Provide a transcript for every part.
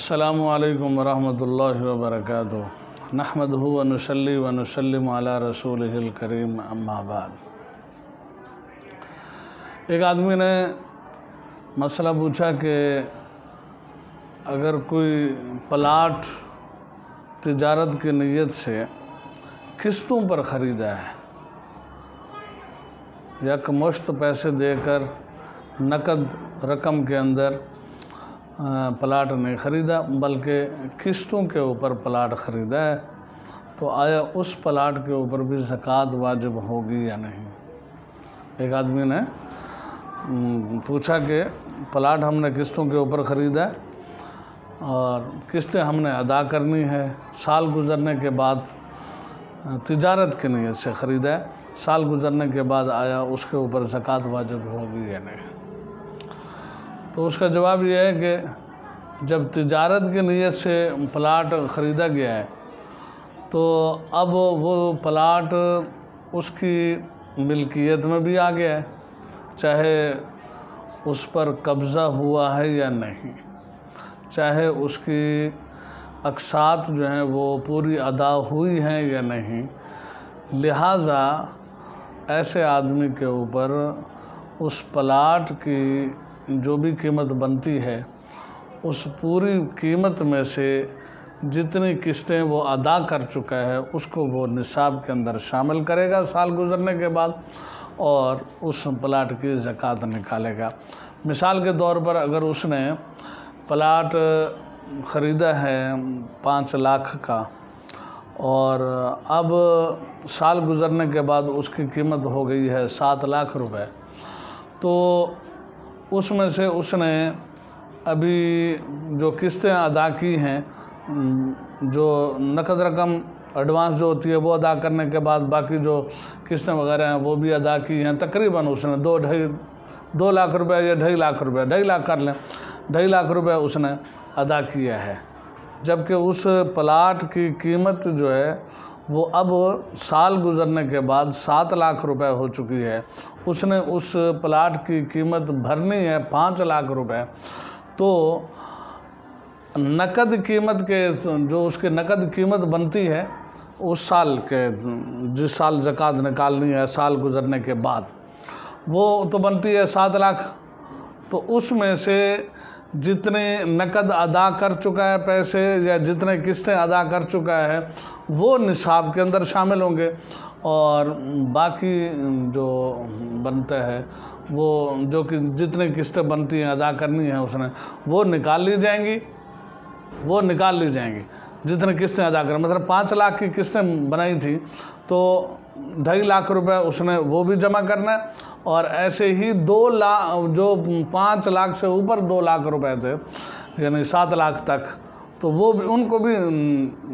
अस्सलामु अलैकुम वरहमतुल्लाहि वबरकातुहू। नहमदुहु व नुसल्ली व नुसल्लिमु अला रसूलिहिल करीम, अम्मा बाद। एक आदमी ने मसला पूछा कि अगर कोई प्लाट तिजारत की नीयत से किस्तों पर ख़रीदा है, यकमुश्त पैसे देकर नकद रकम के अंदर प्लाट नहीं ख़रीदा बल्कि किस्तों के ऊपर प्लाट ख़रीदा है, तो आया उस प्लाट के ऊपर भी ज़कात वाजिब होगी या नहीं। एक आदमी ने पूछा कि प्लाट हमने किस्तों के ऊपर ख़रीदा है और किस्तें हमने अदा करनी है, साल गुज़रने के बाद तिजारत की नीयत से ख़रीदा है, साल गुज़रने के बाद आया उसके ऊपर ज़कात वाजिब होगी या नहीं। तो उसका जवाब यह है कि जब तिजारत की नीयत से प्लाट ख़रीदा गया है तो अब वो प्लाट उसकी मिल्कियत में भी आ गया है, चाहे उस पर कब्ज़ा हुआ है या नहीं, चाहे उसकी अक़सात जो हैं वो पूरी अदा हुई हैं या नहीं। लिहाजा ऐसे आदमी के ऊपर उस प्लाट की जो भी कीमत बनती है उस पूरी कीमत में से जितनी किस्तें वो अदा कर चुका है उसको वो निसाब के अंदर शामिल करेगा साल गुज़रने के बाद और उस प्लाट की ज़कात निकालेगा। मिसाल के तौर पर अगर उसने प्लाट ख़रीदा है 5 लाख का और अब साल गुज़रने के बाद उसकी कीमत हो गई है 7 लाख रुपए, तो उसमें से उसने अभी जो किस्तें अदा की हैं, जो नकद रकम एडवांस जो होती है वो अदा करने के बाद बाकी जो किस्तें वगैरह हैं वो भी अदा की हैं, तकरीबन उसने 2 लाख रुपए या 2.5 लाख रुपए, 2.5 लाख कर लें, 2.5 लाख रुपए उसने अदा किया है। जबकि उस प्लाट की कीमत जो है वो अब साल गुज़रने के बाद 7 लाख रुपए हो चुकी है, उसने उस प्लाट की कीमत भरनी है 5 लाख रुपए, तो नकद कीमत के जो उसकी नकद कीमत बनती है उस साल के जिस साल ज़कात निकालनी है साल गुज़रने के बाद वो तो बनती है 7 लाख, तो उसमें से जितने नकद अदा कर चुका है पैसे या जितने किस्तें अदा कर चुका है वो निसाब के अंदर शामिल होंगे और बाकी जो बनता है वो जो कि जितनी किस्तें बनती हैं अदा करनी है उसने वो निकाल ली जाएंगी जितने किस्तें अदा करें। मतलब 5 लाख की किस्तें बनाई थी तो 2.5 लाख रुपए उसने वो भी जमा करना है और ऐसे ही 2 लाख जो 5 लाख से ऊपर 2 लाख रुपए थे यानी 7 लाख तक, तो वो भी उनको भी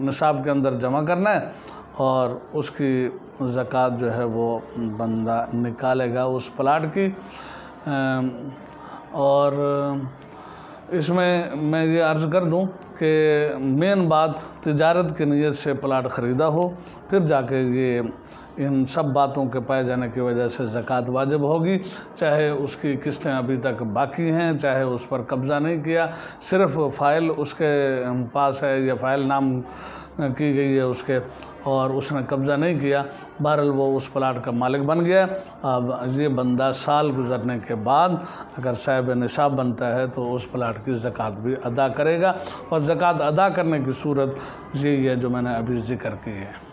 निसाब के अंदर जमा करना है और उसकी ज़कात जो है वो बंदा निकालेगा उस प्लाट की। और इसमें मैं ये अर्ज़ कर दूं कि मेन बात तिजारत की नीयत से प्लाट ख़रीदा हो, फिर जाके ये इन सब बातों के पाए जाने की वजह से ज़कात वाजिब होगी, चाहे उसकी किस्तें अभी तक बाकी हैं, चाहे उस पर कब्ज़ा नहीं किया, सिर्फ़ फ़ाइल उसके पास है या फ़ाइल नाम की गई है उसके और उसने कब्ज़ा नहीं किया, बहरहाल वो उस प्लाट का मालिक बन गया। अब ये बंदा साल गुज़रने के बाद अगर साहिब निसाब बनता है तो उस प्लाट की ज़कात भी अदा करेगा और ज़कात अदा करने की सूरत यही है जो मैंने अभी ज़िक्र की है।